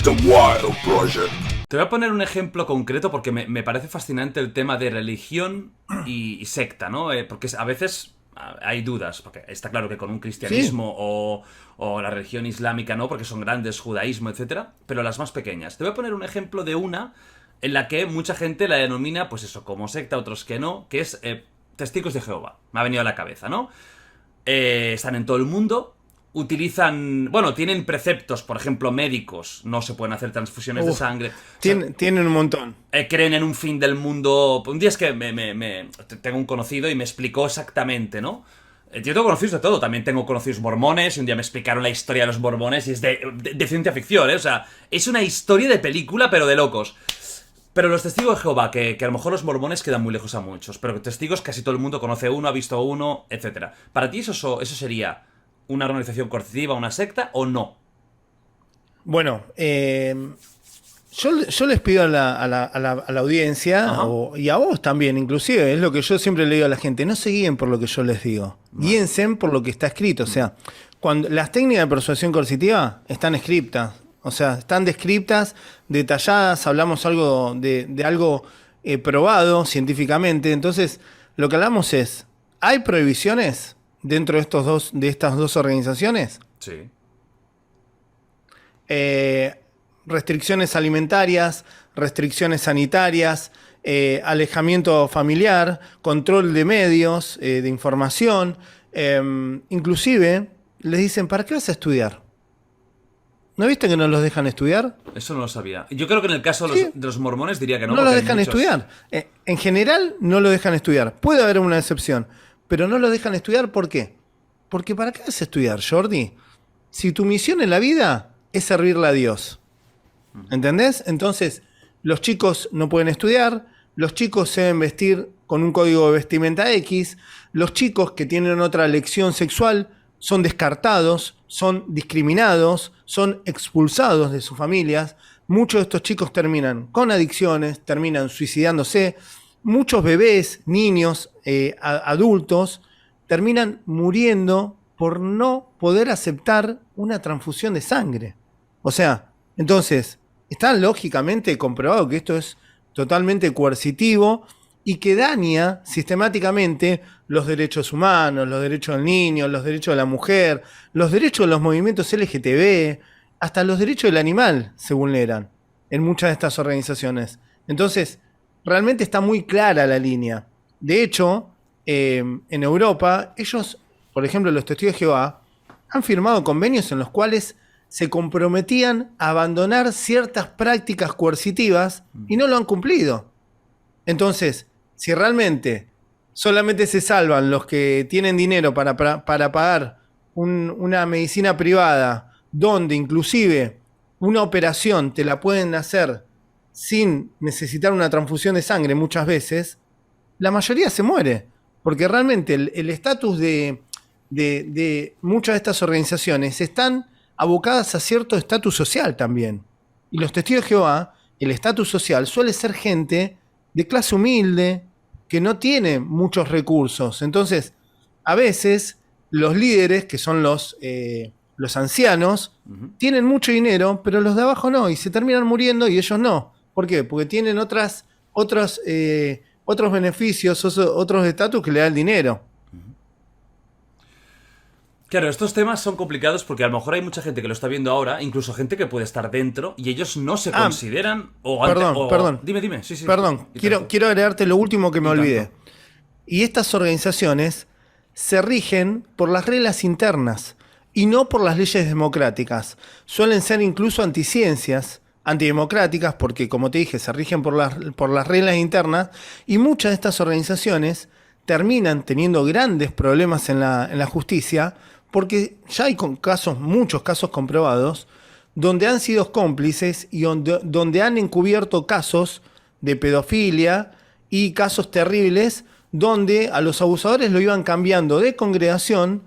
The Wild Project. Te voy a poner un ejemplo concreto porque me parece fascinante el tema de religión y secta, ¿no? Porque a veces hay dudas, porque está claro que con un cristianismo o la religión islámica no, porque son grandes, judaísmo, etcétera, pero las más pequeñas. Te voy a poner un ejemplo de una en la que mucha gente la denomina, pues eso, como secta, otros que no, que es Testigos de Jehová. Me ha venido a la cabeza, ¿no? Están en todo el mundo. Utilizan, bueno, tienen preceptos, por ejemplo, médicos. No se pueden hacer transfusiones de sangre. Tienen un montón. Creen en un fin del mundo. Un día es que tengo un conocido y me explicó exactamente, ¿no? Yo tengo conocidos de todo. También tengo conocidos mormones y un día me explicaron la historia de los mormones y es de ciencia ficción, ¿eh? O sea, es una historia de película, pero de locos. Pero los testigos de Jehová, que a lo mejor los mormones quedan muy lejos a muchos, pero testigos casi todo el mundo conoce uno, ha visto uno, etcétera. ¿Para ti eso sería una organización coercitiva, una secta o no? Bueno, yo les pido a la audiencia y a vos también, inclusive, es lo que yo siempre le digo a la gente, no se guíen por lo que yo les digo, guíense por lo que está escrito. O sea, cuando las técnicas de persuasión coercitiva están escritas, o sea, están descritas, detalladas, hablamos algo de algo probado científicamente. Entonces, lo que hablamos es, ¿hay prohibiciones dentro de estas dos organizaciones? Sí. Restricciones alimentarias, restricciones sanitarias, alejamiento familiar, control de medios, de información. Inclusive les dicen, ¿para qué vas a estudiar? ¿No viste que no los dejan estudiar? Eso no lo sabía. Yo creo que en el caso de los mormones diría que no. No los dejan estudiar. En general no lo dejan estudiar. Puede haber una excepción, pero no lo dejan estudiar. ¿Por qué? Porque ¿para qué vas a estudiar, Jordi? Si tu misión en la vida es servirle a Dios. ¿Entendés? Entonces, los chicos no pueden estudiar, los chicos se deben vestir con un código de vestimenta X, los chicos que tienen otra elección sexual son descartados, son discriminados, son expulsados de sus familias. Muchos de estos chicos terminan con adicciones, terminan suicidándose. Muchos bebés, niños, adultos, terminan muriendo por no poder aceptar una transfusión de sangre. O sea, entonces, está lógicamente comprobado que esto es totalmente coercitivo y que daña sistemáticamente los derechos humanos, los derechos del niño, los derechos de la mujer, los derechos de los movimientos LGTB, hasta los derechos del animal se vulneran en muchas de estas organizaciones. Entonces, realmente está muy clara la línea. De hecho, en Europa, ellos, por ejemplo, los Testigos de Jehová, han firmado convenios en los cuales se comprometían a abandonar ciertas prácticas coercitivas y no lo han cumplido. Entonces, si realmente solamente se salvan los que tienen dinero para pagar una medicina privada, donde inclusive una operación te la pueden hacer sin necesitar una transfusión de sangre muchas veces, la mayoría se muere. Porque realmente el estatus de muchas de estas organizaciones están abocadas a cierto estatus social también. Y los Testigos de Jehová, el estatus social suele ser gente de clase humilde, que no tiene muchos recursos. Entonces, a veces, los líderes, que son los ancianos, tienen mucho dinero, pero los de abajo no, y se terminan muriendo y ellos no. ¿Por qué? Porque tienen otros beneficios, otros estatus que le da el dinero. Claro, estos temas son complicados porque a lo mejor hay mucha gente que lo está viendo ahora, incluso gente que puede estar dentro, y ellos no se consideran... Perdón. Dime. Sí. Perdón, quiero agregarte lo último que me olvidé. Y estas organizaciones se rigen por las reglas internas y no por las leyes democráticas. Suelen ser incluso anticiencias, antidemocráticas, porque, como te dije, se rigen por las reglas internas, y muchas de estas organizaciones terminan teniendo grandes problemas en la justicia, porque ya hay muchos casos comprobados donde han sido cómplices y donde han encubierto casos de pedofilia y casos terribles donde a los abusadores lo iban cambiando de congregación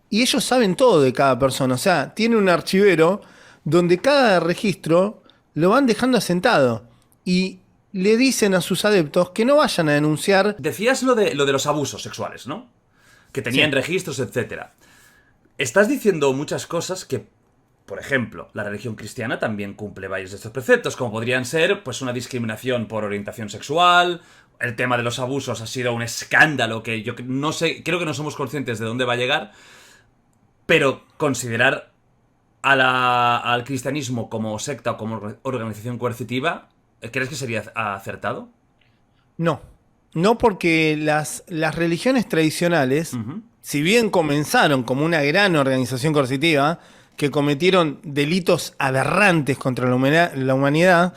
y ellos saben todo de cada persona. O sea, tienen un archivero donde cada registro lo van dejando asentado y le dicen a sus adeptos que no vayan a denunciar. Decías lo de los abusos sexuales, ¿no? Que tenían registros, etcétera. Estás diciendo muchas cosas que por ejemplo, la religión cristiana también cumple varios de estos preceptos, como podrían ser pues una discriminación por orientación sexual. El tema de los abusos ha sido un escándalo que yo no sé, creo que no somos conscientes de dónde va a llegar, pero considerar al cristianismo como secta o como organización coercitiva, ¿crees que sería acertado? No, no porque las religiones tradicionales, si bien comenzaron como una gran organización coercitiva, que cometieron delitos aberrantes contra la humanidad,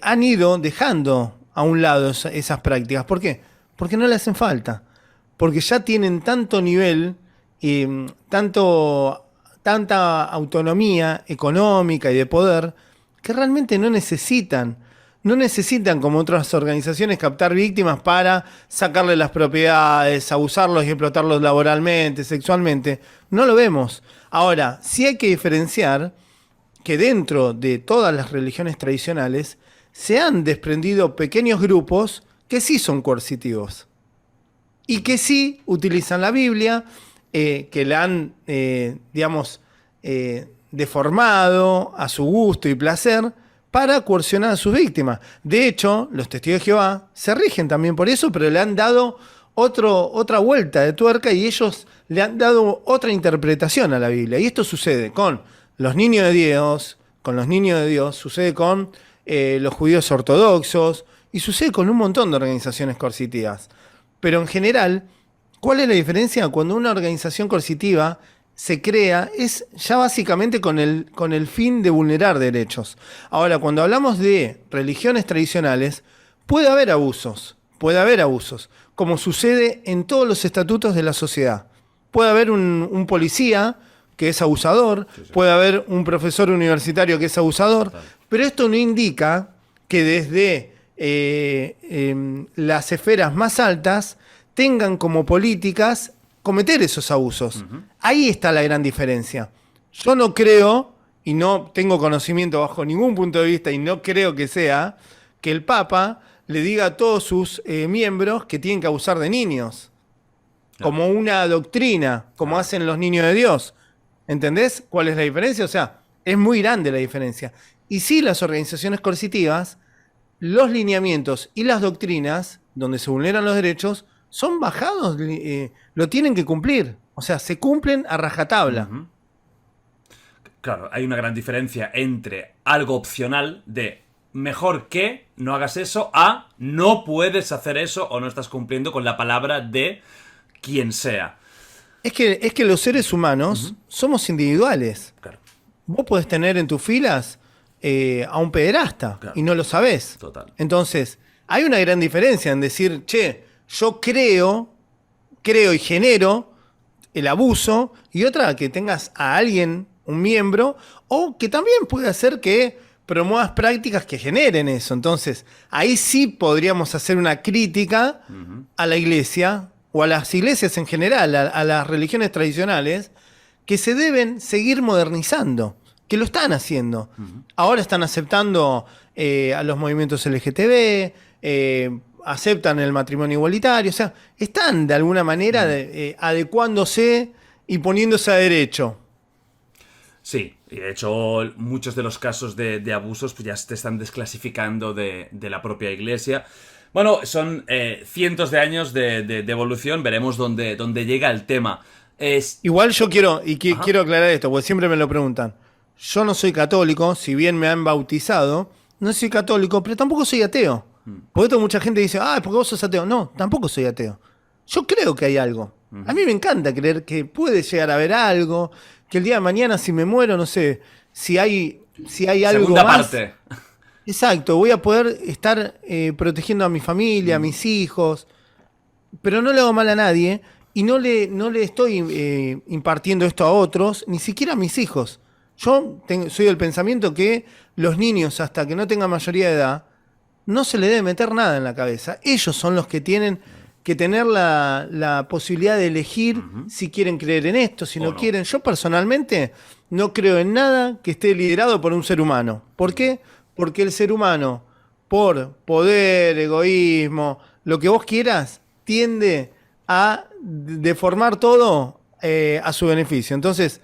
han ido dejando a un lado esas prácticas. ¿Por qué? Porque no le hacen falta. Porque ya tienen tanto nivel, tanta autonomía económica y de poder, que realmente no necesitan como otras organizaciones captar víctimas para sacarle las propiedades, abusarlos y explotarlos laboralmente, sexualmente. No lo vemos. Ahora, sí hay que diferenciar que dentro de todas las religiones tradicionales se han desprendido pequeños grupos que sí son coercitivos y que sí utilizan la Biblia, que la han, deformado a su gusto y placer para coercionar a sus víctimas. De hecho, los testigos de Jehová se rigen también por eso, pero le han dado otra vuelta de tuerca y ellos le han dado otra interpretación a la Biblia. Y esto sucede con los niños de Dios, sucede con los judíos ortodoxos y sucede con un montón de organizaciones coercitivas. Pero en general, ¿cuál es la diferencia? Cuando una organización coercitiva se crea, es ya básicamente con el fin de vulnerar derechos. Ahora, cuando hablamos de religiones tradicionales, puede haber abusos, como sucede en todos los estatutos de la sociedad. Puede haber un policía que es abusador, puede haber un profesor universitario que es abusador, pero esto no indica que desde las esferas más altas tengan como políticas cometer esos abusos. Ahí está la gran diferencia. Yo no creo, y no tengo conocimiento bajo ningún punto de vista, y no creo que sea, que el Papa le diga a todos sus miembros que tienen que abusar de niños. Como una doctrina, como hacen los niños de Dios. ¿Entendés cuál es la diferencia? O sea, es muy grande la diferencia. Y sí, las organizaciones coercitivas, los lineamientos y las doctrinas, donde se vulneran los derechos, son bajados, lo tienen que cumplir. O sea, se cumplen a rajatabla. Claro, hay una gran diferencia entre algo opcional de mejor que no hagas eso a no puedes hacer eso o no estás cumpliendo con la palabra de quien sea. Es que los seres humanos somos individuales. Claro. Vos podés tener en tus filas a un pederasta y no lo sabés. Total. Entonces, hay una gran diferencia en decir, che, yo creo y genero el abuso, y otra que tengas a alguien, un miembro, o que también puede hacer que promuevas prácticas que generen eso. Entonces, ahí sí podríamos hacer una crítica a la iglesia, o a las iglesias en general, a las religiones tradicionales, que se deben seguir modernizando, que lo están haciendo. Ahora están aceptando a los movimientos LGTB, aceptan el matrimonio igualitario, o sea, están de alguna manera adecuándose y poniéndose a derecho. Sí, y de hecho muchos de los casos de abusos pues ya te están desclasificando de la propia iglesia. Bueno, son cientos de años de evolución, veremos dónde llega el tema. Igual yo quiero aclarar esto, porque siempre me lo preguntan. Yo no soy católico, si bien me han bautizado, no soy católico, pero tampoco soy ateo. Por esto mucha gente dice, porque vos sos ateo. No, tampoco soy ateo. Yo creo que hay algo. A mí me encanta creer que puede llegar a haber algo, que el día de mañana si me muero, no sé, si hay algo segunda más. Parte. Exacto, voy a poder estar protegiendo a mi familia, a mis hijos, pero no le hago mal a nadie y no le estoy impartiendo esto a otros, ni siquiera a mis hijos. Yo soy del pensamiento que los niños, hasta que no tengan mayoría de edad, no se les debe meter nada en la cabeza. Ellos son los que tienen que tener la posibilidad de elegir si quieren creer en esto, si no quieren. Yo personalmente no creo en nada que esté liderado por un ser humano. ¿Por qué? Porque el ser humano, por poder, egoísmo, lo que vos quieras, tiende a deformar todo a su beneficio. Entonces,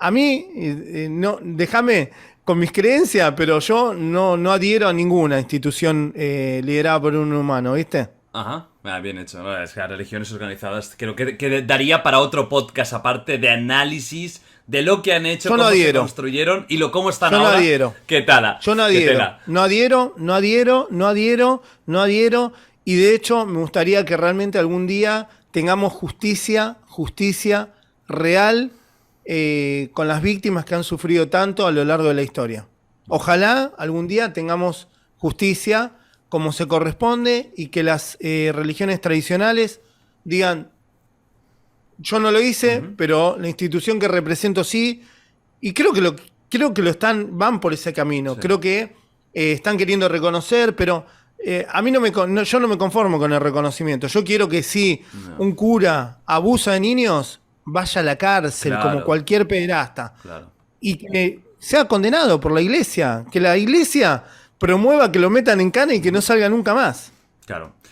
a mí, no, déjame con mis creencias, pero yo no adhiero a ninguna institución liderada por un humano, ¿viste? Ajá, bien hecho. ¿No? Es que las religiones organizadas creo que daría para otro podcast aparte de análisis de lo que han hecho, Yo no cómo se adhiero. construyeron y cómo están Yo no ahora. adhiero. ¿Qué tal? Yo no ¿Qué adhiero. tela? No adhiero. Y de hecho, me gustaría que realmente algún día tengamos justicia real con las víctimas que han sufrido tanto a lo largo de la historia. Ojalá algún día tengamos justicia como se corresponde y que las religiones tradicionales digan, yo no lo hice, pero la institución que represento sí, y creo que van por ese camino. Sí. Creo que están queriendo reconocer, pero a mí yo no me conformo con el reconocimiento. Yo quiero que si un cura abusa de niños, vaya a la cárcel, Claro. como cualquier pederasta. Claro. Y que sea condenado por la iglesia. Que la iglesia promueva que lo metan en cana y que no salga nunca más. Claro.